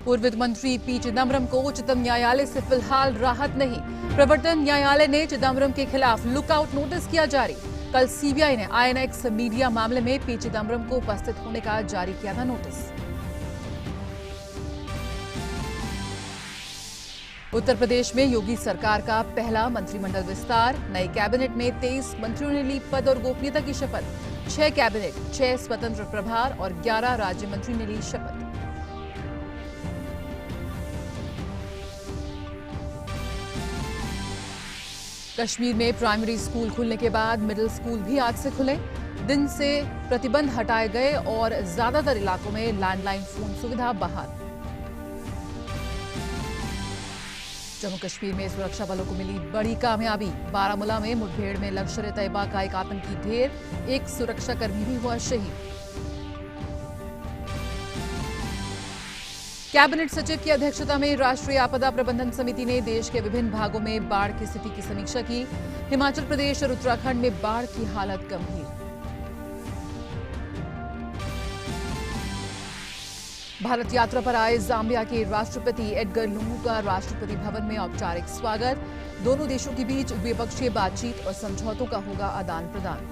पूर्व वित्त मंत्री पी चिदम्बरम को उच्चतम न्यायालय से फिलहाल राहत नहीं। प्रवर्तन न्यायालय ने चिदम्बरम के खिलाफ लुकआउट नोटिस किया जारी। कल सीबीआई ने आईएनएक्स मीडिया मामले में पी चिदम्बरम को उपस्थित होने का जारी किया था नोटिस। उत्तर प्रदेश में योगी सरकार का पहला मंत्रिमंडल विस्तार। नई कैबिनेट में 23 मंत्रियों ने ली पद और गोपनीयता की शपथ। 6 कैबिनेट, 6 स्वतंत्र प्रभार और 11 राज्य मंत्री ने ली शपथ। कश्मीर में प्राइमरी स्कूल खुलने के बाद मिडिल स्कूल भी आज से खुले। दिन से प्रतिबंध हटाए गए और ज्यादातर इलाकों में लैंडलाइन फोन सुविधा बहाल। जम्मू कश्मीर में सुरक्षा बलों को मिली बड़ी कामयाबी। बारामूला में मुठभेड़ में लश्कर-ए-तैयबा का एक आतंकी ढेर, एक सुरक्षाकर्मी भी हुआ शहीद। कैबिनेट सचिव की अध्यक्षता में राष्ट्रीय आपदा प्रबंधन समिति ने देश के विभिन्न भागों में बाढ़ की स्थिति की समीक्षा की। हिमाचल प्रदेश और उत्तराखंड में बाढ़ की हालत गंभीर। भारत यात्रा पर आए जाम्बिया के राष्ट्रपति एडगर लुंगू का राष्ट्रपति भवन में औपचारिक स्वागत। दोनों देशों के बीच द्विपक्षीय बातचीत और समझौतों का होगा आदान प्रदान।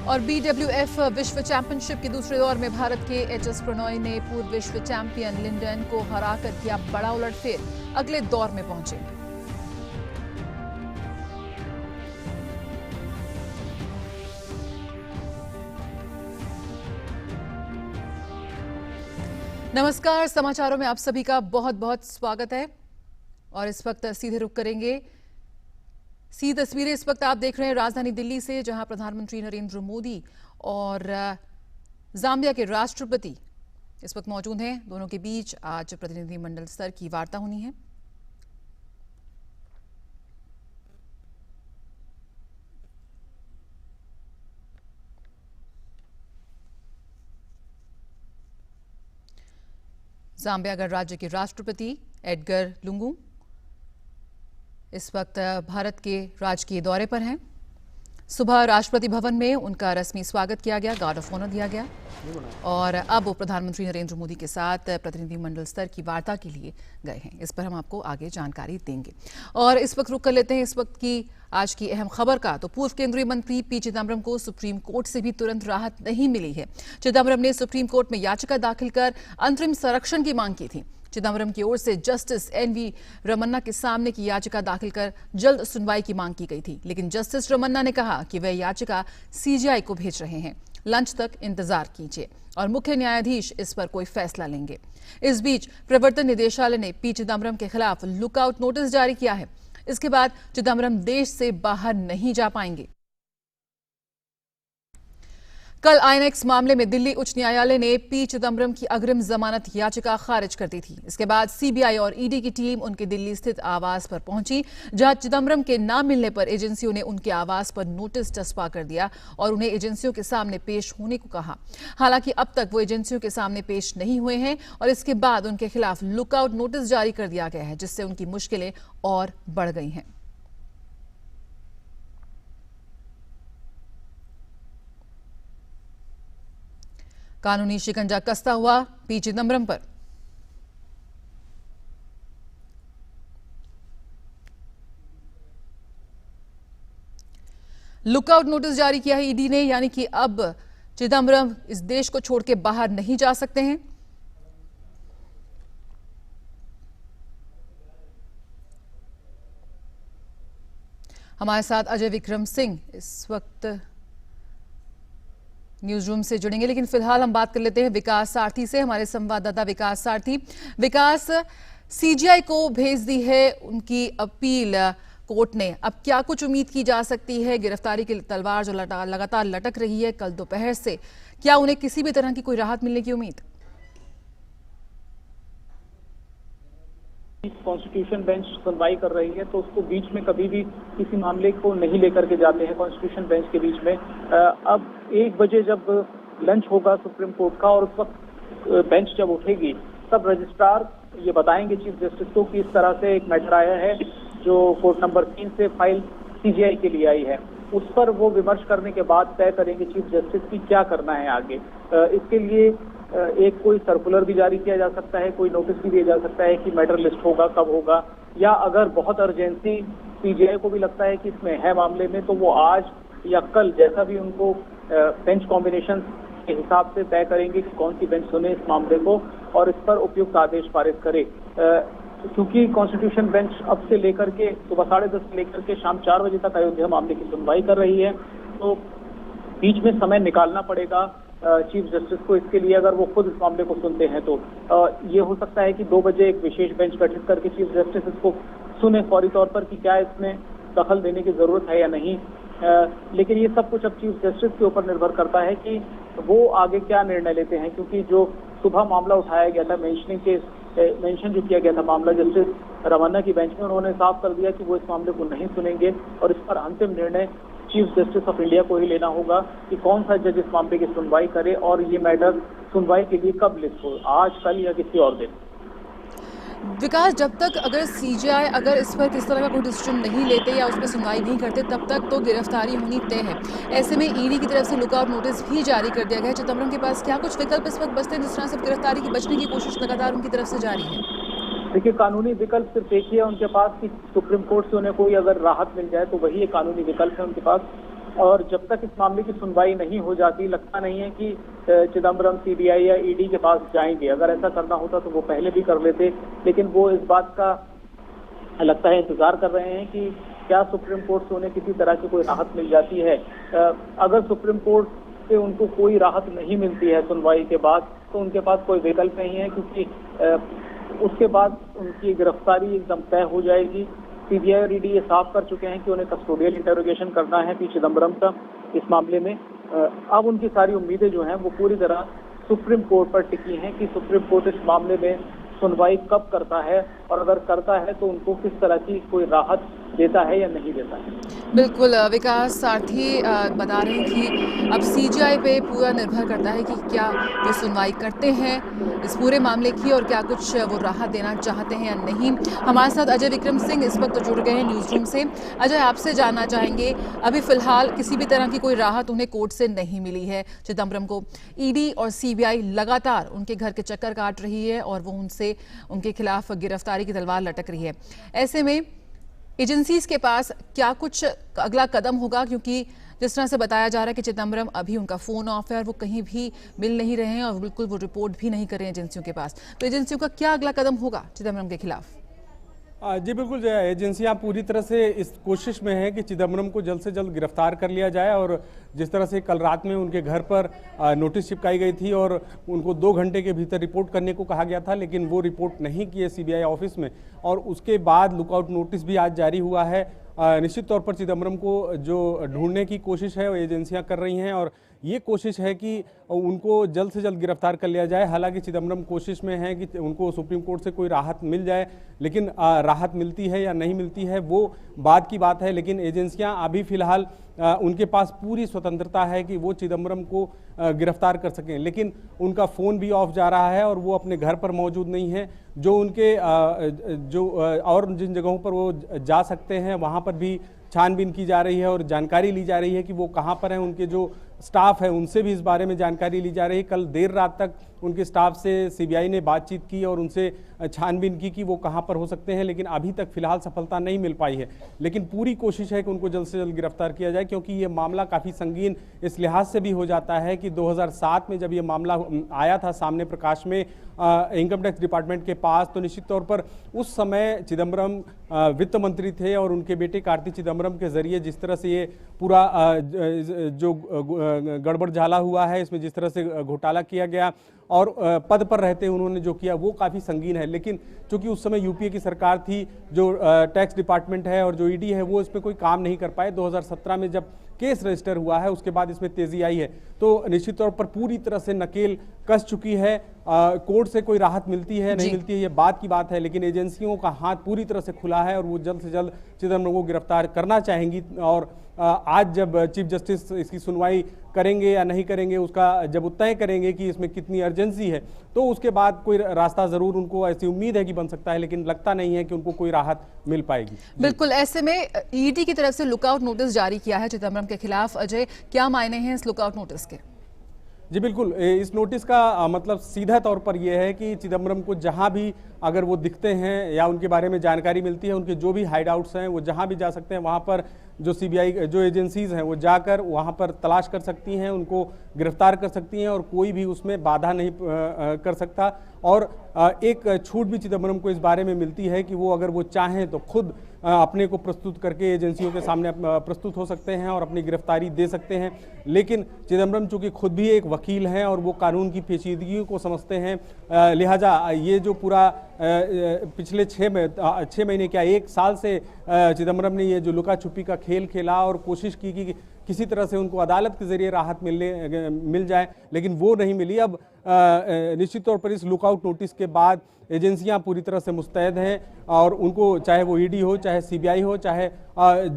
और बीडब्ल्यूएफ विश्व चैंपियनशिप के दूसरे दौर में भारत के एचएस प्रणॉय ने पूर्व विश्व चैंपियन लिंडन को हराकर किया बड़ा उलटफेर। अगले दौर में पहुंचे। नमस्कार, समाचारों में आप सभी का बहुत बहुत स्वागत है। और इस वक्त सीधे रुख करेंगे सीधी तस्वीरें इस वक्त आप देख रहे हैं राजधानी दिल्ली से, जहां प्रधानमंत्री नरेंद्र मोदी और जाम्बिया के राष्ट्रपति इस वक्त मौजूद हैं। दोनों के बीच आज प्रतिनिधिमंडल स्तर की वार्ता होनी है। जाम्बिया गणराज्य के राष्ट्रपति एडगर लुंगू इस वक्त भारत के राजकीय दौरे पर हैं। सुबह राष्ट्रपति भवन में उनका रस्मी स्वागत किया गया, गार्ड ऑफ ऑनर दिया गया और अब वो प्रधानमंत्री नरेंद्र मोदी के साथ प्रतिनिधिमंडल स्तर की वार्ता के लिए गए हैं। इस पर हम आपको आगे जानकारी देंगे। और इस वक्त रुक कर लेते हैं इस वक्त की आज की अहम खबर का। तो पूर्व केंद्रीय मंत्री पी चिदम्बरम को सुप्रीम कोर्ट से भी तुरंत राहत नहीं मिली है। चिदम्बरम ने सुप्रीम कोर्ट में याचिका दाखिल कर अंतरिम संरक्षण की मांग की थी। चिदम्बरम की ओर से जस्टिस एनवी रमन्ना के सामने की याचिका दाखिल कर जल्द सुनवाई की मांग की गई थी, लेकिन जस्टिस रमन्ना ने कहा कि वे याचिका सीजीआई को भेज रहे हैं। लंच तक इंतजार कीजिए और मुख्य न्यायाधीश इस पर कोई फैसला लेंगे। इस बीच प्रवर्तन निदेशालय ने पी चिदम्बरम के खिलाफ लुकआउट नोटिस जारी किया है। इसके बाद चिदम्बरम देश से बाहर नहीं जा पाएंगे। कल आईएनएक्स मामले में दिल्ली उच्च न्यायालय ने पी चिदम्बरम की अग्रिम जमानत याचिका खारिज कर दी थी। इसके बाद सीबीआई और ईडी की टीम उनके दिल्ली स्थित आवास पर पहुंची, जहां चिदम्बरम के न मिलने पर एजेंसियों ने उनके आवास पर नोटिस चस्पा कर दिया और उन्हें एजेंसियों के सामने पेश होने को कहा। हालांकि अब तक वो एजेंसियों के सामने पेश नहीं हुए हैं और इसके बाद उनके खिलाफ लुकआउट नोटिस जारी कर दिया गया है, जिससे उनकी मुश्किलें और बढ़ गई हैं। कानूनी शिकंजा कसता हुआ पी चिदम्बरम पर। लुकआउट नोटिस जारी किया है ईडी ने, यानी कि अब चिदम्बरम इस देश को छोड़ के बाहर नहीं जा सकते हैं। हमारे साथ अजय विक्रम सिंह इस वक्त न्यूज रूम से जुड़ेंगे, लेकिन फिलहाल हम बात कर लेते हैं विकास सारथी से, हमारे संवाददाता विकास सारथी। विकास, सीजीआई को भेज दी है उनकी अपील कोर्ट ने, अब क्या कुछ उम्मीद की जा सकती है? गिरफ्तारी की तलवार जो लगातार लटक रही है कल दोपहर से, क्या उन्हें किसी भी तरह की कोई राहत मिलने की उम्मीद? कॉन्स्टिट्यूशन बेंच सुनवाई कर रही है तो उसको बीच में कभी भी किसी मामले को नहीं लेकर के जाते हैं कॉन्स्टिट्यूशन बेंच के बीच में। अब 1 बजे जब लंच होगा सुप्रीम कोर्ट का और उस वक्त बेंच जब उठेगी तब रजिस्ट्रार ये बताएंगे चीफ जस्टिस को कि इस तरह से एक मैटर आया है जो कोर्ट नंबर 3 से फाइल सीजीआई के लिए आई है। उस पर वो विमर्श करने के बाद तय करेंगे चीफ जस्टिस की क्या करना है आगे। इसके लिए एक कोई सर्कुलर भी जारी किया जा सकता है, कोई नोटिस भी दिया जा सकता है कि मैटर लिस्ट होगा, कब होगा, या अगर बहुत अर्जेंसी सीजीआई को भी लगता है कि इसमें है मामले में, तो वो आज या कल जैसा भी उनको बेंच कॉम्बिनेशन के हिसाब से तय करेंगे कि कौन सी बेंच सुने इस मामले को और इस पर उपयुक्त आदेश पारित करे। क्योंकि कॉन्स्टिट्यूशन बेंच अब से लेकर के सुबह 10:30 से लेकर के शाम 4 बजे तक अयोध्या मामले की सुनवाई कर रही है, तो बीच में समय निकालना पड़ेगा चीफ जस्टिस को इसके लिए, अगर वो खुद इस मामले को सुनते हैं तो ये हो सकता है कि 2 बजे एक विशेष बेंच गठित करके चीफ जस्टिस इसको सुने फौरी तौर पर कि क्या इसमें दखल देने की जरूरत है या नहीं। लेकिन ये सब कुछ अब चीफ जस्टिस के ऊपर निर्भर करता है कि वो आगे क्या निर्णय लेते हैं, क्योंकि जो सुबह मामला उठाया गया था, मेंशन जो किया गया था मामला जस्टिस रमन्ना की बेंच में, उन्होंने साफ कर दिया कि वो इस मामले को नहीं सुनेंगे और इस पर अंतिम निर्णय चीफ जस्टिस ऑफ इंडिया को ही लेना होगा कि कौन सा जज इस मामले की सुनवाई करे और ये मैटर सुनवाई के लिए कब लिस्ट हो, आज, कल या किसी और दिन। विकास, जब तक अगर सीजीआई अगर इस पर किस तरह का कोई डिसीजन नहीं लेते या उस पर सुनवाई नहीं करते, तब तक तो गिरफ्तारी होनी तय है। ऐसे में ईडी की तरफ से लुकआउट नोटिस भी जारी कर दिया गया है। चिदम्बरम के पास क्या कुछ विकल्प इस वक्त बचते हैं जिस तरह से गिरफ्तारी की बचने की कोशिश लगातार उनकी तरफ से जारी है? देखिए, कानूनी विकल्प सिर्फ एक ही है उनके पास कि सुप्रीम कोर्ट से उन्हें कोई अगर राहत मिल जाए तो वही एक कानूनी विकल्प है उनके पास। और जब तक इस मामले की सुनवाई नहीं हो जाती, लगता नहीं है कि चिदम्बरम सीबीआई या ईडी के पास जाएंगे। अगर ऐसा करना होता तो वो पहले भी कर लेते, लेकिन वो इस बात का लगता है इंतजार कर रहे हैं कि क्या सुप्रीम कोर्ट से उन्हें किसी तरह की कोई राहत मिल जाती है। अगर सुप्रीम कोर्ट से उनको कोई राहत नहीं मिलती है सुनवाई के बाद, तो उनके पास कोई विकल्प नहीं है, क्योंकि उसके बाद उनकी गिरफ्तारी एकदम तय हो जाएगी। सीबीआई और ईडी ये साफ कर चुके हैं कि उन्हें कस्टोडियल इंटरोगेशन करना है पी चिदम्बरम का इस मामले में। अब उनकी सारी उम्मीदें जो हैं वो पूरी तरह सुप्रीम कोर्ट पर टिकी हैं कि सुप्रीम कोर्ट इस मामले में सुनवाई कब करता है और अगर करता है तो उनको किस तरह की कोई राहत देता है या नहीं देता है। बिल्कुल विकास, सारथी बता रहे हैं कि अब सीजीआई पे पूरा निर्भर करता है कि क्या वो सुनवाई करते हैं इस पूरे मामले की और क्या कुछ वो राहत देना चाहते हैं या नहीं। हमारे साथ अजय विक्रम सिंह इस वक्त जुड़ गए हैं न्यूज़ रूम से। अजय, आपसे जानना चाहेंगे, अभी फिलहाल किसी भी तरह की कोई राहत उन्हें कोर्ट से नहीं मिली है चिदम्बरम को। ईडी और सीबीआई लगातार उनके घर के चक्कर काट रही है और वो उनके खिलाफ गिरफ्तारी की तलवार लटक रही है। ऐसे में एजेंसीज के पास क्या कुछ अगला कदम होगा, क्योंकि जिस तरह से बताया जा रहा है कि चिदम्बरम अभी उनका फोन ऑफ है और वो कहीं भी मिल नहीं रहे हैं और बिल्कुल वो रिपोर्ट भी नहीं कर रहे हैं एजेंसियों के पास, तो एजेंसियों का क्या अगला कदम होगा चिदम्बरम के खिलाफ? जी बिल्कुल, एजेंसियां पूरी तरह से इस कोशिश में हैं कि चिदम्बरम को जल्द से जल्द गिरफ्तार कर लिया जाए। और जिस तरह से कल रात में उनके घर पर नोटिस चिपकाई गई थी और उनको 2 घंटे के भीतर रिपोर्ट करने को कहा गया था, लेकिन वो रिपोर्ट नहीं की है सीबीआई ऑफिस में, और उसके बाद लुकआउट नोटिस भी आज जारी हुआ है। निश्चित तौर पर चिदम्बरम को जो ढूंढने की कोशिश है वो एजेंसियां कर रही हैं और ये कोशिश है कि उनको जल्द से जल्द गिरफ्तार कर लिया जाए। हालांकि चिदम्बरम कोशिश में है कि उनको सुप्रीम कोर्ट से कोई राहत मिल जाए, लेकिन राहत मिलती है या नहीं मिलती है वो बाद की बात है। लेकिन एजेंसियां अभी फिलहाल उनके पास पूरी स्वतंत्रता है कि वो चिदम्बरम को गिरफ्तार कर सकें, लेकिन उनका फ़ोन भी ऑफ जा रहा है और वो अपने घर पर मौजूद नहीं है। जो उनके और जिन जगहों पर वो जा सकते हैं वहाँ पर भी छानबीन की जा रही है और जानकारी ली जा रही है कि वो कहाँ पर हैं। उनके जो स्टाफ है उनसे भी इस बारे में जानकारी ली जा रही है। कल देर रात तक उनके स्टाफ से सीबीआई ने बातचीत की और उनसे छानबीन की कि वो कहाँ पर हो सकते हैं, लेकिन अभी तक फिलहाल सफलता नहीं मिल पाई है। लेकिन पूरी कोशिश है कि उनको जल्द से जल्द गिरफ्तार किया जाए, क्योंकि ये मामला काफ़ी संगीन इस लिहाज से भी हो जाता है कि 2007 में जब ये मामला आया था सामने प्रकाश में इनकम टैक्स डिपार्टमेंट के पास, तो निश्चित तौर पर उस समय चिदम्बरम वित्त मंत्री थे और उनके बेटे कार्ति चिदम्बरम के जरिए जिस तरह से ये पूरा जो गड़बड़ झाला हुआ है, इसमें जिस तरह से घोटाला किया गया और पद पर रहते उन्होंने जो किया वो काफ़ी संगीन है। लेकिन चूंकि उस समय यूपीए की सरकार थी, जो टैक्स डिपार्टमेंट है और जो ईडी है वो इस पर कोई काम नहीं कर पाए। 2017 में जब केस रजिस्टर हुआ है उसके बाद इसमें तेजी आई है, तो निश्चित तौर पर पूरी तरह से नकेल कस चुकी है। कोर्ट से कोई राहत मिलती है नहीं मिलती है ये बात की बात है, लेकिन एजेंसियों का हाथ पूरी तरह से खुला है और वो जल्द से जल्द चिदम्बरम को गिरफ्तार करना चाहेंगी और आज जब चीफ जस्टिस इसकी सुनवाई करेंगे या नहीं करेंगे, उसका जब वो तय करेंगे कि इसमें कितनी अर्जेंसी है, तो उसके बाद कोई रास्ता जरूर उनको ऐसी उम्मीद है कि बन सकता है, लेकिन लगता नहीं है कि उनको कोई राहत मिल पाएगी। बिल्कुल, ऐसे में ईडी की तरफ से लुकआउट नोटिस जारी किया है चिदम्बरम के खिलाफ। अजय, क्या मायने हैं इस लुकआउट नोटिस के? जी बिल्कुल, इस नोटिस का मतलब सीधा तौर पर यह है कि चिदम्बरम को जहां भी अगर वो दिखते हैं या उनके बारे में जानकारी मिलती है, उनके जो भी हाइड आउट्स हैं वो जहां भी जा सकते हैं, वहां पर जो सीबीआई जो एजेंसीज हैं वो जाकर वहां पर तलाश कर सकती हैं, उनको गिरफ्तार कर सकती हैं और कोई भी उसमें बाधा नहीं कर सकता। और एक छूट भी चिदम्बरम को इस बारे में मिलती है कि वो अगर वो चाहें तो खुद अपने को प्रस्तुत करके एजेंसियों के सामने प्रस्तुत हो सकते हैं और अपनी गिरफ्तारी दे सकते हैं। लेकिन चिदम्बरम चूंकि खुद भी एक वकील हैं और वो कानून की पेचीदगियों को समझते हैं, लिहाजा ये जो पूरा पिछले 6 महीने क्या 1 साल से चिदम्बरम ने ये जो लुका छुपी का खेल खेला और कोशिश की कि किसी तरह से उनको अदालत के जरिए राहत मिल जाए, लेकिन वो नहीं मिली। अब निश्चित तौर पर इस लुकआउट नोटिस के बाद एजेंसियां पूरी तरह से मुस्तैद हैं और उनको चाहे वो ईडी हो, चाहे सीबीआई हो, चाहे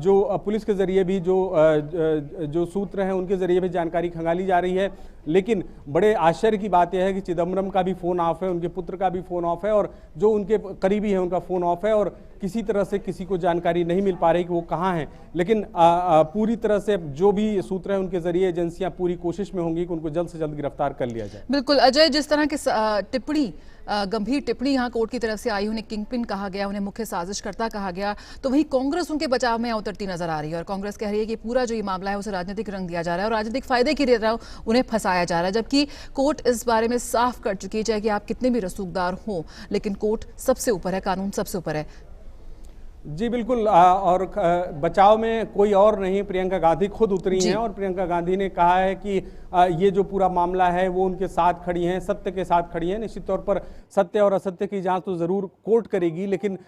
जो पुलिस के जरिए भी जो सूत्र हैं उनके जरिए भी जानकारी खंगाली जा रही है। लेकिन बड़े आश्चर्य की बात यह है कि चिदम्बरम का भी फ़ोन ऑफ है, उनके पुत्र का भी फ़ोन ऑफ है और जो उनके करीबी है उनका फ़ोन ऑफ है और किसी तरह से किसी को जानकारी नहीं मिल पा रही कि वो कहाँ हैं। लेकिन पूरी तरह से जो भी सूत्र हैं उनके जरिए एजेंसियां पूरी कोशिश में होंगी कि उनको जल्द से जल्द गिरफ्तार कर लिया जाए। बिल्कुल अजय, जिस तरह की गंभीर टिप्पणी यहाँ कोर्ट की तरफ से आई, उन्हें किंगपिन कहा गया, उन्हें मुख्य साजिशकर्ता कहा गया, तो वहीं कांग्रेस उनके बचाव में उतरती नजर आ रही है और कांग्रेस कह रही है कि पूरा जो ये मामला है उसे राजनीतिक रंग दिया जा रहा है और राजनीतिक फायदे के लिए उन्हें फंसाया जा रहा है, जबकि कोर्ट इस बारे में साफ कर चुकी है चाहे कि आप कितने भी रसूखदार हो, लेकिन कोर्ट सबसे ऊपर है, कानून सबसे ऊपर है। जी बिल्कुल, और बचाव में कोई और नहीं, प्रियंका गांधी खुद उतरी हैं और प्रियंका गांधी ने कहा है कि ये जो पूरा मामला है वो उनके साथ खड़ी हैं, सत्य के साथ खड़ी हैं। निश्चित तौर पर सत्य और असत्य की जांच तो ज़रूर कोर्ट करेगी, लेकिन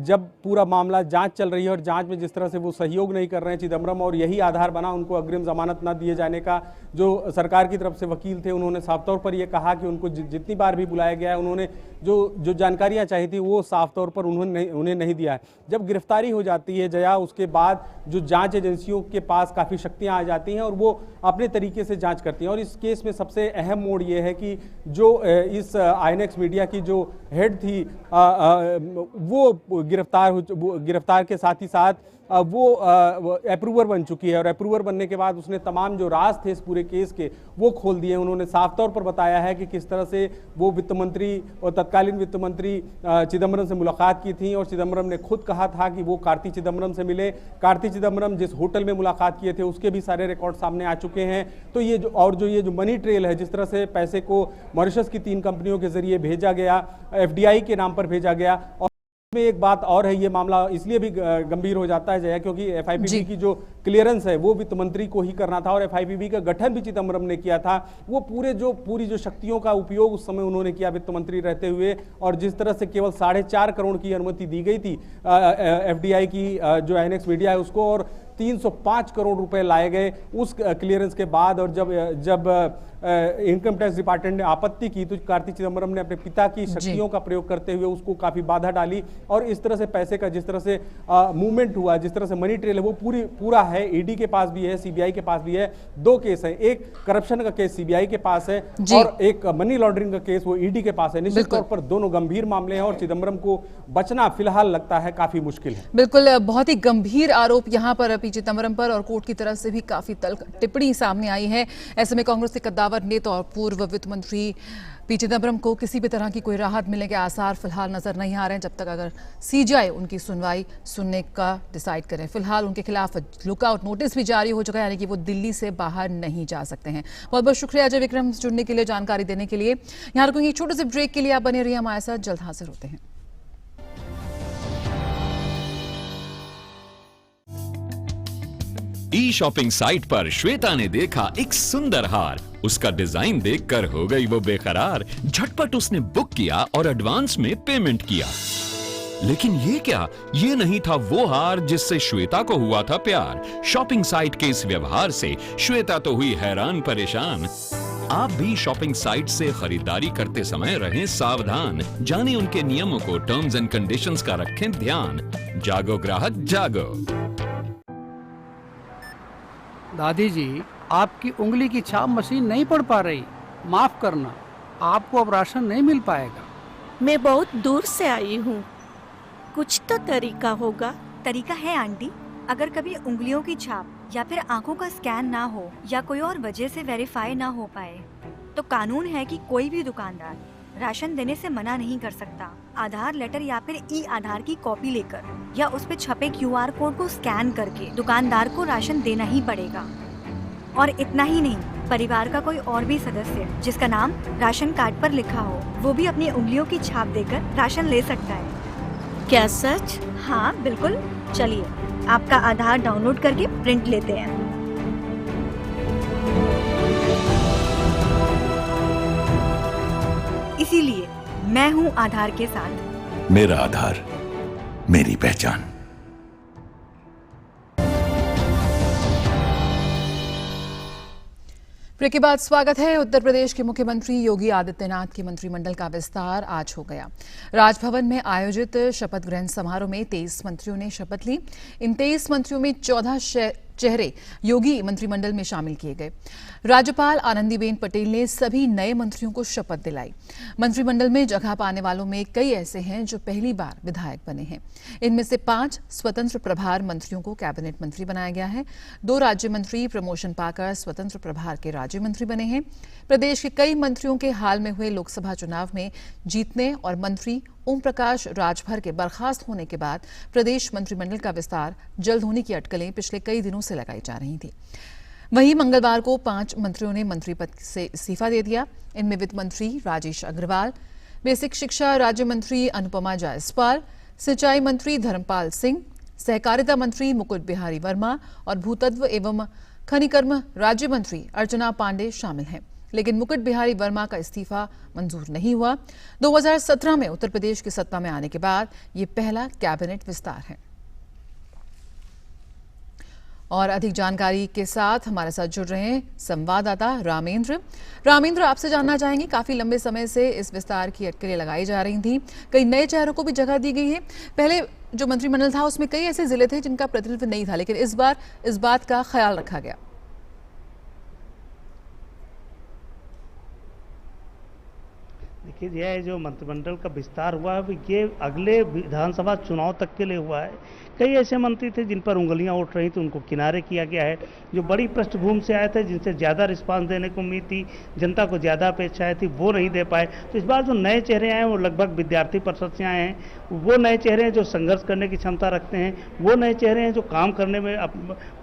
जब पूरा मामला जांच चल रही है और जांच में जिस तरह से वो सहयोग नहीं कर रहे हैं चिदम्बरम और यही आधार बना उनको अग्रिम जमानत न दिए जाने का, जो सरकार की तरफ से वकील थे उन्होंने साफ तौर पर यह कहा कि उनको जितनी बार भी बुलाया गया है उन्होंने जो जानकारियाँ चाहिए थी वो साफ तौर पर उन्हें नहीं दिया है। जब गिरफ्तारी हो जाती है जया, उसके बाद जो जांच एजेंसियों के पास काफ़ी शक्तियां आ जाती हैं और वो अपने तरीके से जांच करती हैं। और इस केस में सबसे अहम मोड़ ये है कि जो इस आईएनएक्स मीडिया की जो हेड थी वो गिरफ्तार के साथ ही साथ वो अप्रूवर बन चुकी है और अप्रूवर बनने के बाद उसने तमाम जो राज थे इस पूरे केस के वो खोल दिए। उन्होंने साफ तौर पर बताया है कि किस तरह से वो वित्त मंत्री और तत्कालीन वित्त मंत्री चिदम्बरम से मुलाकात की थी और चिदम्बरम ने खुद कहा था कि वो कार्ति चिदम्बरम से मिले। कार्ति चिदम्बरम जिस होटल में मुलाकात किए थे उसके भी सारे रिकॉर्ड सामने आ चुके हैं। तो ये जो मनी ट्रेल है, जिस तरह से पैसे को मॉरिशस की 3 कंपनियों के जरिए भेजा गया, एफडीआई के नाम पर भेजा गया। और में एक बात और है, ये मामला इसलिए भी गंभीर हो जाता है जया क्योंकि एफआईपीबी की जो क्लियरेंस है वो वित्त मंत्री को ही करना था और एफआईपीबी का गठन भी चिदम्बरम ने किया था। वो पूरी जो शक्तियों का उपयोग उस समय उन्होंने किया वित्त मंत्री रहते हुए, और जिस तरह से केवल 4.5 करोड़ की अनुमति दी गई थी एफडीआई की जो आईएनएक्स मीडिया है उसको, और 305 करोड़ रुपए लाए गए उस क्लियरेंस के बाद। और जब इनकम टैक्स डिपार्टमेंट ने आपत्ति की तो कार्ति चिदम्बरम ने अपने पिता की शक्तियों का प्रयोग करते हुए उसको काफी बाधा डाली और इस तरह से पैसे का जिस तरह से मूवमेंट हुआ, जिस तरह से मनी ट्रेल है वो पूरा है। ईडी के पास भी है, सीबीआई के पास भी है। 2 केस है, एक करप्शन का केस सीबीआई के पास है और एक मनी लॉन्ड्रिंग का केस वो ईडी के पास है। निश्चित तौर पर दोनों गंभीर मामले हैं और चिदम्बरम को बचना फिलहाल लगता है काफी मुश्किल है। बिल्कुल, बहुत ही गंभीर आरोप यहाँ पर पी चिदम्बरम पर और कोर्ट की तरफ से भी काफी तल्ख टिप्पणी सामने आई है। ऐसे में कांग्रेस के कद्दावर नेता और पूर्व वित्त मंत्री पी चिदम्बरम को किसी भी तरह की कोई राहत मिलने के आसार फिलहाल नजर नहीं आ रहे हैं जब तक अगर सीजीआई उनकी सुनवाई सुनने का डिसाइड करें। फिलहाल उनके खिलाफ लुकआउट नोटिस भी जारी हो चुका है, यानी कि वो दिल्ली से बाहर नहीं जा सकते हैं। बहुत बहुत शुक्रिया अजय विक्रम जुड़ने के लिए, जानकारी देने के लिए। यहाँ रुकेंगे छोटे से ब्रेक के लिए, आप बने रहिए हमारे साथ, जल्द हाजिर होते हैं। ई शॉपिंग साइट पर श्वेता ने देखा एक सुंदर हार। उसका डिजाइन देखकर हो गई वो बेकरार। झटपट उसने बुक किया और एडवांस में पेमेंट किया। लेकिन ये क्या, ये नहीं था वो हार जिससे श्वेता को हुआ था प्यार। शॉपिंग साइट के इस व्यवहार से श्वेता तो हुई हैरान परेशान। आप भी शॉपिंग साइट से खरीदारी करते समय रहें सावधान। जानें उनके नियमों को, टर्म्स एंड कंडीशंस का रखें ध्यान। जागो ग्राहक जागो। दादी जी, आपकी उंगली की छाप मशीन नहीं पढ़ पा रही। माफ करना, आपको अब राशन नहीं मिल पाएगा। मैं बहुत दूर से आई हूँ, कुछ तो तरीका होगा। तरीका है आंटी। अगर कभी उंगलियों की छाप या फिर आंखों का स्कैन ना हो या कोई और वजह से वेरीफाई ना हो पाए तो कानून है कि कोई भी दुकानदार राशन देने से मना नहीं कर सकता। आधार लेटर या फिर ई आधार की कॉपी लेकर या उस पे छपे QR कोड को स्कैन करके दुकानदार को राशन देना ही पड़ेगा। और इतना ही नहीं, परिवार का कोई और भी सदस्य जिसका नाम राशन कार्ड पर लिखा हो वो भी अपनी उंगलियों की छाप देकर राशन ले सकता है। क्या सच? हाँ बिल्कुल। चलिए आपका आधार डाउनलोड करके प्रिंट लेते हैं। इसीलिए मैं हूँ आधार के साथ। मेरा आधार, मेरी पहचान। ब्रेक के बाद स्वागत है। उत्तर प्रदेश के मुख्यमंत्री योगी आदित्यनाथ के मंत्रिमंडल का विस्तार आज हो गया। राजभवन में आयोजित शपथ ग्रहण समारोह में 23 मंत्रियों ने शपथ ली। इन 23 मंत्रियों में 14 चेहरे योगी मंत्रिमंडल में शामिल किए गए। राज्यपाल आनंदीबेन पटेल ने सभी नए मंत्रियों को शपथ दिलाई। मंत्रिमंडल में जगह पाने वालों में कई ऐसे हैं जो पहली बार विधायक बने हैं। इनमें से 5 स्वतंत्र प्रभार मंत्रियों को कैबिनेट मंत्री बनाया गया है। 2 राज्य मंत्री प्रमोशन पाकर स्वतंत्र प्रभार के राज्य मंत्री बने हैं। प्रदेश के कई मंत्रियों के हाल में हुए लोकसभा चुनाव में जीतने और मंत्री ओम प्रकाश राजभर के बर्खास्त होने के बाद प्रदेश मंत्रिमंडल का विस्तार जल्द होने की अटकलें पिछले कई दिनों से लगाई जा रही थी। वहीं मंगलवार को 5 मंत्रियों ने मंत्री पद से इस्तीफा दे दिया। इनमें वित्त मंत्री राजेश अग्रवाल, बेसिक शिक्षा राज्य मंत्री अनुपमा जायसवाल, सिंचाई मंत्री धर्मपाल सिंह, सहकारिता मंत्री मुकुट बिहारी वर्मा और भूतत्व एवं खनिकर्म राज्य मंत्री अर्चना पांडे शामिल हैं। लेकिन मुकुट बिहारी वर्मा का इस्तीफा मंजूर नहीं हुआ। 2017 में उत्तर प्रदेश की सत्ता में आने के बाद ये पहला कैबिनेट विस्तार है। और अधिक जानकारी के साथ हमारे साथ जुड़ रहे हैं संवाददाता रामेंद्र, आपसे जानना चाहेंगे, काफी लंबे समय से इस विस्तार की अटकलें लगाई जा रही थी, कई नए चेहरों को भी जगह दी गई है। पहले जो मंत्रिमंडल था उसमें कई ऐसे जिले थे जिनका प्रतिनिधित्व नहीं था, लेकिन इस बार इस बात का ख्याल रखा गया। देखिए, यह जो मंत्रिमंडल का विस्तार हुआ है ये अगले विधानसभा चुनाव तक के लिए हुआ है। कई ऐसे मंत्री थे जिन पर उंगलियां उठ रही थी, उनको किनारे किया गया है। जो बड़ी पृष्ठभूमि से आए थे, जिनसे ज़्यादा रिस्पांस देने को उम्मीद थी, जनता को ज़्यादा अपेक्षाएं थी, वो नहीं दे पाए। तो इस बार जो नए चेहरे आए हैं वो लगभग विद्यार्थी परिषद से आए हैं। वो नए चेहरे हैं जो संघर्ष करने की क्षमता रखते हैं। वो नए चेहरे हैं जो काम करने में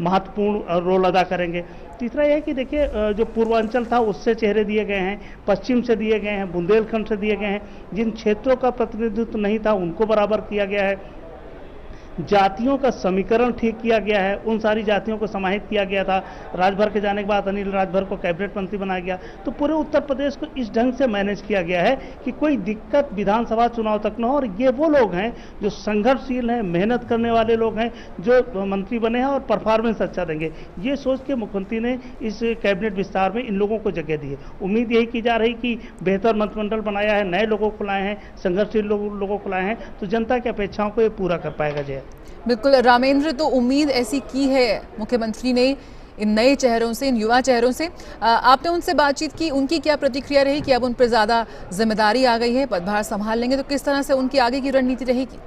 महत्वपूर्ण रोल अदा करेंगे। तीसरा यह है कि देखिए, जो पूर्वांचल था उससे चेहरे दिए गए हैं, पश्चिम से दिए गए हैं, बुंदेलखंड से दिए गए हैं। जिन क्षेत्रों का प्रतिनिधित्व नहीं था उनको बराबर किया गया है। जातियों का समीकरण ठीक किया गया है, उन सारी जातियों को समाहित किया गया था। राजभर के जाने के बाद अनिल राजभर को कैबिनेट मंत्री बनाया गया। तो पूरे उत्तर प्रदेश को इस ढंग से मैनेज किया गया है कि कोई दिक्कत विधानसभा चुनाव तक न हो। और ये वो लोग हैं जो संघर्षशील हैं, मेहनत करने वाले लोग हैं, जो मंत्री बने हैं और परफॉर्मेंस अच्छा देंगे। ये सोच के मुख्यमंत्री ने इस कैबिनेट विस्तार में इन लोगों को जगह दी है। उम्मीद यही की जा रही कि बेहतर मंत्रिमंडल बनाया है, नए लोगों को लाए हैं, संघर्षशील लोगों को लाए हैं, तो जनता की अपेक्षाओं को ये पूरा कर पाएगा। जय बिल्कुल रामेंद्र, तो उम्मीद ऐसी की है मुख्यमंत्री ने इन नए चेहरों से, इन युवा चेहरों से। आपने उनसे बातचीत की, उनकी क्या प्रतिक्रिया रही कि अब उन पर ज्यादा जिम्मेदारी आ गई है, पदभार संभाल लेंगे, तो किस तरह से उनकी आगे की रणनीति रहेगी?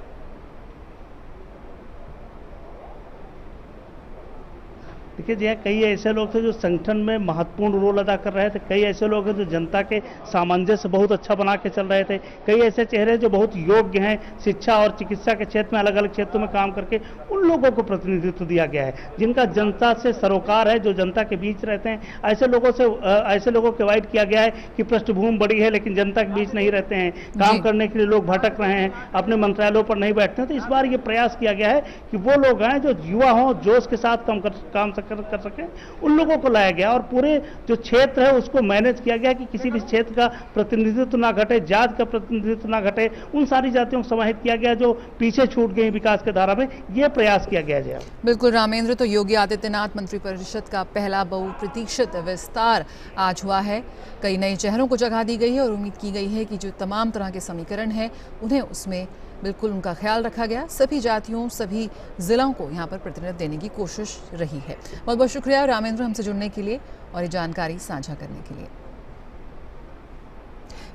देखिए जी, कई ऐसे लोग थे जो संगठन में महत्वपूर्ण रोल अदा कर रहे थे। कई ऐसे लोग हैं जो जनता के सामंजस्य बहुत अच्छा बना के चल रहे थे। कई ऐसे चेहरे जो बहुत योग्य हैं, शिक्षा और चिकित्सा के क्षेत्र में अलग अलग क्षेत्रों में काम करके उन लोगों को प्रतिनिधित्व दिया गया है, जिनका जनता से सरोकार है, जो जनता के बीच रहते हैं। ऐसे लोगों को अवॉइड किया गया है कि पृष्ठभूमि बड़ी है लेकिन जनता के बीच नहीं रहते हैं, काम करने के लिए लोग भटक रहे हैं, अपने मंत्रालयों पर नहीं बैठते हैं। तो इस बार ये प्रयास किया गया है कि वो लोग हैं जो युवा हों, जोश के साथ काम कर सके, उन लोगों को लाया गया। और पूरे जो क्षेत्र है उसको मैनेज किया गया कि किसी भी क्षेत्र का प्रतिनिधित्व ना घटे, जात का प्रतिनिधित्व ना घटे। उन सारी जातियों को समाहित किया गया जो पीछे छूट गई विकास के धारा में। यह प्रयास किया गया है। बिल्कुल रामेंद्र, तो योगी आदित्यनाथ मंत्रिपरिषद का पहला बहुप्रतीक्षित विस्तार आज हुआ है। कई नए चेहरों को जगह दी गई है और उम्मीद की गई है कि जो तमाम तरह के समीकरण हैं उन्हें उसमें बिल्कुल उनका ख्याल रखा गया। सभी जातियों, सभी जिलों को यहाँ पर प्रतिनिधित्व देने की कोशिश रही है। बहुत बहुत शुक्रिया रामेंद्र हमसे जुड़ने के लिए और ये जानकारी साझा करने के लिए।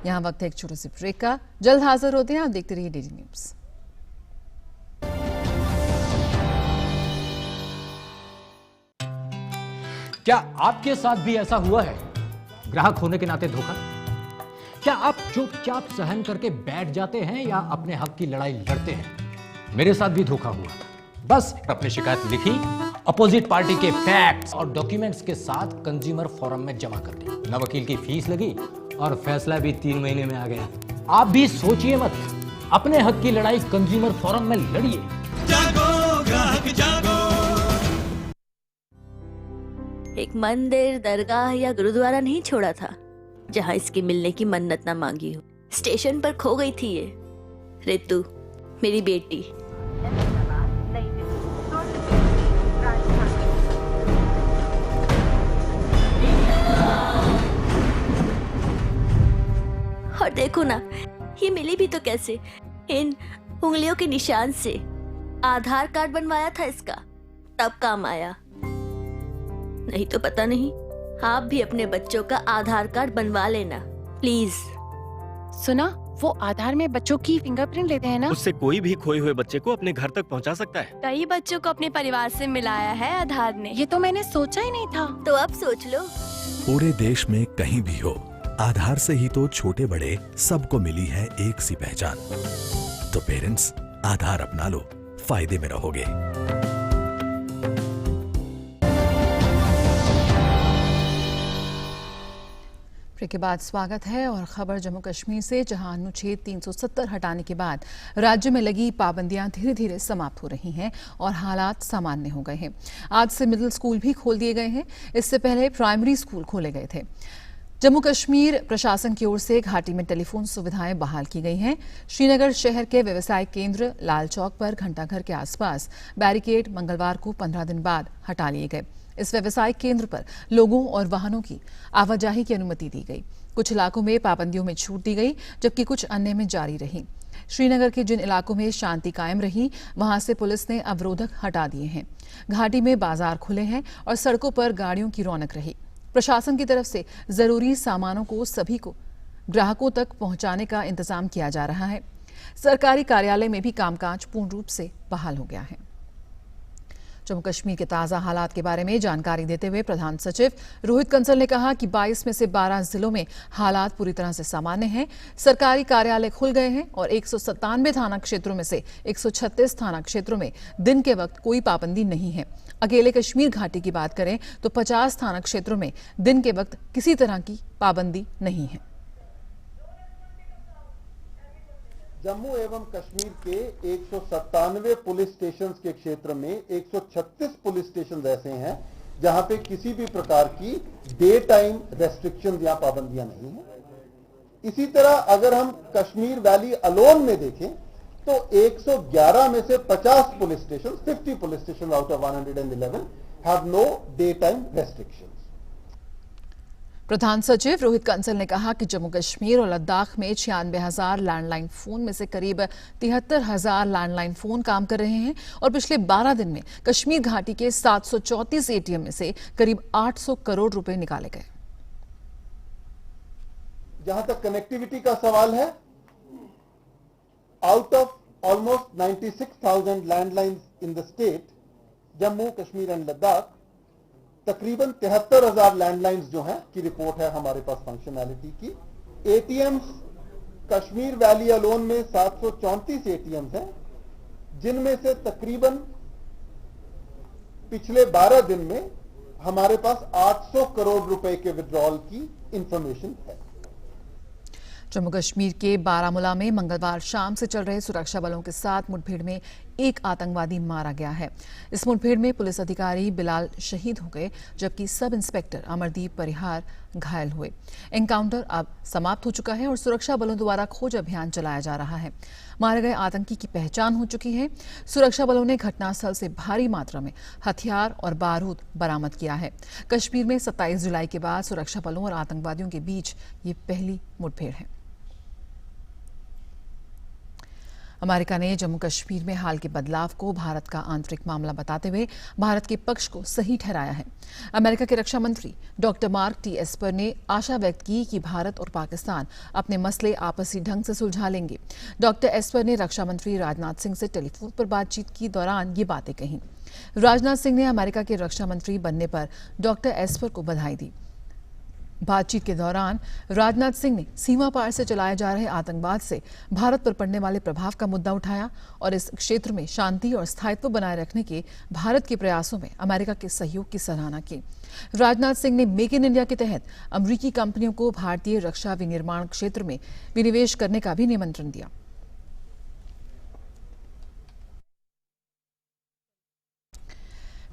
यहाँ वक्त है एक छोटे से ब्रेक का। जल्द हाजिर होते हैं। आप देखते रहिए DD न्यूज। क्या आपके साथ भी ऐसा हुआ है? ग्राहक होने के नाते धोखा? क्या आप चुपचाप सहन करके बैठ जाते हैं या अपने हक की लड़ाई लड़ते हैं? मेरे साथ भी धोखा हुआ। बस अपनी शिकायत लिखी, अपोजिट पार्टी के फैक्ट्स और डॉक्यूमेंट्स के साथ कंज्यूमर फोरम में जमा कर दी। न वकील की फीस लगी और फैसला भी 3 महीने में आ गया। आप भी सोचिए मत, अपने हक की लड़ाई कंज्यूमर फोरम में लड़िए। जागो ग्राहक जागो। एक मंदिर, दरगाह या गुरुद्वारा नहीं छोड़ा था जहाँ इसके मिलने की मन्नत ना मांगी हो। स्टेशन पर खो गई थी ये रितु, मेरी बेटी। और देखो ना, ये मिली भी तो कैसे? इन उंगलियों के निशान से। आधार कार्ड बनवाया था इसका, तब काम आया। नहीं तो पता नहीं। आप भी अपने बच्चों का आधार कार्ड बनवा लेना प्लीज। सुना, वो आधार में बच्चों की फिंगरप्रिंट लेते हैं ना? उससे कोई भी खोए हुए बच्चे को अपने घर तक पहुंचा सकता है। कई बच्चों को अपने परिवार से मिलाया है आधार ने। ये तो मैंने सोचा ही नहीं था। तो अब सोच लो। पूरे देश में कहीं भी हो, आधार से ही तो छोटे बड़े सबको मिली है एक सी पहचान। तो पेरेंट्स, आधार अपना लो, फायदे में रहोगे। ब्रेक के बाद स्वागत है और खबर जम्मू कश्मीर से, जहां अनुच्छेद 370 हटाने के बाद राज्य में लगी पाबंदियां धीरे धीरे समाप्त हो रही हैं और हालात सामान्य हो गए हैं। आज से मिडिल स्कूल भी खोल दिए गए हैं। इससे पहले प्राइमरी स्कूल खोले गए थे। जम्मू कश्मीर प्रशासन की ओर से घाटी में टेलीफोन सुविधाएं बहाल की गई हैं। श्रीनगर शहर के व्यवसायिक केंद्र लाल चौक पर घंटाघर के आसपास बैरिकेड मंगलवार को 15 दिन बाद हटा लिए गए। इस व्यवसायिक केंद्र पर लोगों और वाहनों की आवाजाही की अनुमति दी गई। कुछ इलाकों में पाबंदियों में छूट दी गई, जबकि कुछ अन्य में जारी रही। श्रीनगर के जिन इलाकों में शांति कायम रही, वहां से पुलिस ने अवरोधक हटा दिए हैं। घाटी में बाजार खुले हैं और सड़कों पर गाड़ियों की रौनक रही। प्रशासन की तरफ से जरूरी सामानों को सभी को ग्राहकों तक पहुंचाने का इंतजाम किया जा रहा है। सरकारी कार्यालय में भी कामकाज पूर्ण रूप से बहाल हो गया है। जम्मू कश्मीर के ताजा हालात के बारे में जानकारी देते हुए प्रधान सचिव रोहित कंसल ने कहा कि 22 में से 12 जिलों में हालात पूरी तरह से सामान्य हैं। सरकारी कार्यालय खुल गए हैं और 197 थाना क्षेत्रों में से 136 थाना क्षेत्रों में दिन के वक्त कोई पाबंदी नहीं है। अकेले कश्मीर घाटी की बात करें तो 50 थाना क्षेत्रों में दिन के वक्त किसी तरह की पाबंदी नहीं है। जम्मू एवं कश्मीर के 197 पुलिस स्टेशंस के क्षेत्र में 136 पुलिस स्टेशन ऐसे हैं जहां पे किसी भी प्रकार की डे टाइम रेस्ट्रिक्शन या पाबंदियां नहीं है। इसी तरह अगर हम कश्मीर वैली अलोन में देखें तो 111 में से 50 police station, 50 police station out of 111 have no day time restrictions. प्रधान सचिव रोहित कंसल ने कहा कि जम्मू कश्मीर और लद्दाख में 96,000 लैंडलाइन फोन में से करीब 73,000 लैंडलाइन फोन काम कर रहे हैं और पिछले 12 दिन में कश्मीर घाटी के 734 एटीएम में से करीब 800 करोड़ रुपए निकाले गए। जहां तक कनेक्टिविटी का सवाल है, out of almost 96,000 landlines in the state, Jammu Kashmir and Ladakh तकरीबन 73,000 लैंडलाइंस जो हैं की रिपोर्ट है हमारे पास फंक्शनैलिटी की। एटीएम्स कश्मीर वैली अलोन में 734 एटीएम्स हैं, जिनमें से तकरीबन पिछले 12 दिन में हमारे पास 800 करोड़ रुपए के विड्रॉल की इंफॉर्मेशन है। जम्मू कश्मीर के बारामूला में मंगलवार शाम से चल रहे सुरक्षा बलों के साथ मुठभेड़ में एक आतंकवादी मारा गया है। इस मुठभेड़ में पुलिस अधिकारी बिलाल शहीद हो गए, जबकि सब इंस्पेक्टर अमरदीप परिहार घायल हुए। एनकाउंटर अब समाप्त हो चुका है और सुरक्षा बलों द्वारा खोज अभियान चलाया जा रहा है। मारे गए आतंकी की पहचान हो चुकी है। सुरक्षा बलों ने घटनास्थल से भारी मात्रा में हथियार और बारूद बरामद किया है। कश्मीर में 27 जुलाई के बाद सुरक्षा बलों और आतंकवादियों के बीच ये पहली मुठभेड़ है। अमेरिका ने जम्मू कश्मीर में हाल के बदलाव को भारत का आंतरिक मामला बताते हुए भारत के पक्ष को सही ठहराया है। अमेरिका के रक्षा मंत्री डॉक्टर मार्क टी एस्पर ने आशा व्यक्त की कि भारत और पाकिस्तान अपने मसले आपसी ढंग से सुलझा लेंगे। डॉक्टर एस्पर ने रक्षा मंत्री राजनाथ सिंह से टेलीफोन पर बातचीत के दौरान ये बातें कहीं। राजनाथ सिंह ने अमेरिका के रक्षा मंत्री बनने पर डॉक्टर एस्पर को बधाई दी। बातचीत के दौरान राजनाथ सिंह ने सीमा पार से चलाए जा रहे आतंकवाद से भारत पर पड़ने वाले प्रभाव का मुद्दा उठाया और इस क्षेत्र में शांति और स्थायित्व बनाए रखने के भारत के प्रयासों में अमेरिका के सहयोग की सराहना की। राजनाथ सिंह ने मेक इन इंडिया के तहत अमेरिकी कंपनियों को भारतीय रक्षा विनिर्माण क्षेत्र में विनिवेश करने का भी निमंत्रण दिया।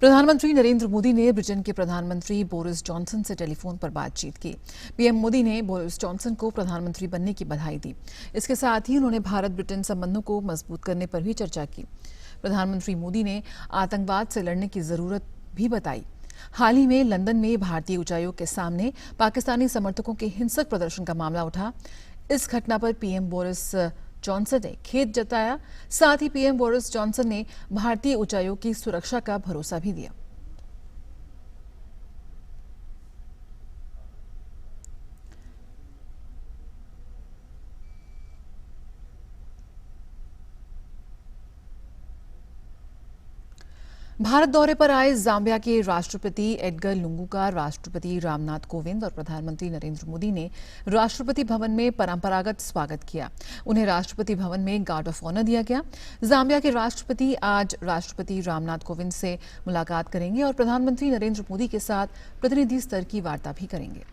प्रधानमंत्री नरेंद्र मोदी ने ब्रिटेन के प्रधानमंत्री बोरिस जॉनसन से टेलीफोन पर बातचीत की। पीएम मोदी ने बोरिस जॉनसन को प्रधानमंत्री बनने की बधाई दी। इसके साथ ही उन्होंने भारत ब्रिटेन संबंधों को मजबूत करने पर भी चर्चा की। प्रधानमंत्री मोदी ने आतंकवाद से लड़ने की जरूरत भी बताई। हाल ही में लंदन में भारतीय उच्चायोग के सामने पाकिस्तानी समर्थकों के हिंसक प्रदर्शन का मामला उठा। इस घटना पर पीएम बोरिस जॉनसन ने खेद जताया। साथ ही पीएम बोरिस जॉनसन ने भारतीय उच्चायोग की सुरक्षा का भरोसा भी दिया। भारत दौरे पर आए जाम्बिया के राष्ट्रपति एडगर लुंगू का राष्ट्रपति रामनाथ कोविंद और प्रधानमंत्री नरेंद्र मोदी ने राष्ट्रपति भवन में परंपरागत स्वागत किया। उन्हें राष्ट्रपति भवन में गार्ड ऑफ ऑनर दिया गया। जाम्बिया के राष्ट्रपति आज राष्ट्रपति रामनाथ कोविंद से मुलाकात करेंगे और प्रधानमंत्री नरेंद्र मोदी के साथ प्रतिनिधि स्तर की वार्ता भी करेंगे।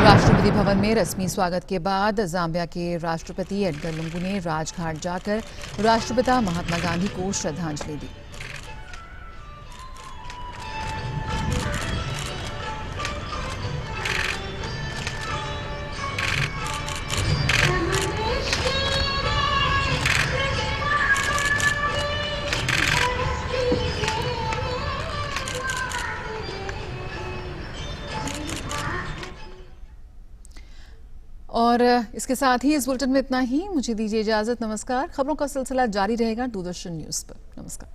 राष्ट्रपति भवन में रस्मी स्वागत के बाद जाम्बिया के राष्ट्रपति एडगर लुंगू ने राजघाट जाकर राष्ट्रपिता महात्मा गांधी को श्रद्धांजलि दी। और इसके साथ ही इस बुलेटिन में इतना ही। मुझे दीजिए इजाजत। नमस्कार। खबरों का सिलसिला जारी रहेगा दूरदर्शन न्यूज पर। नमस्कार।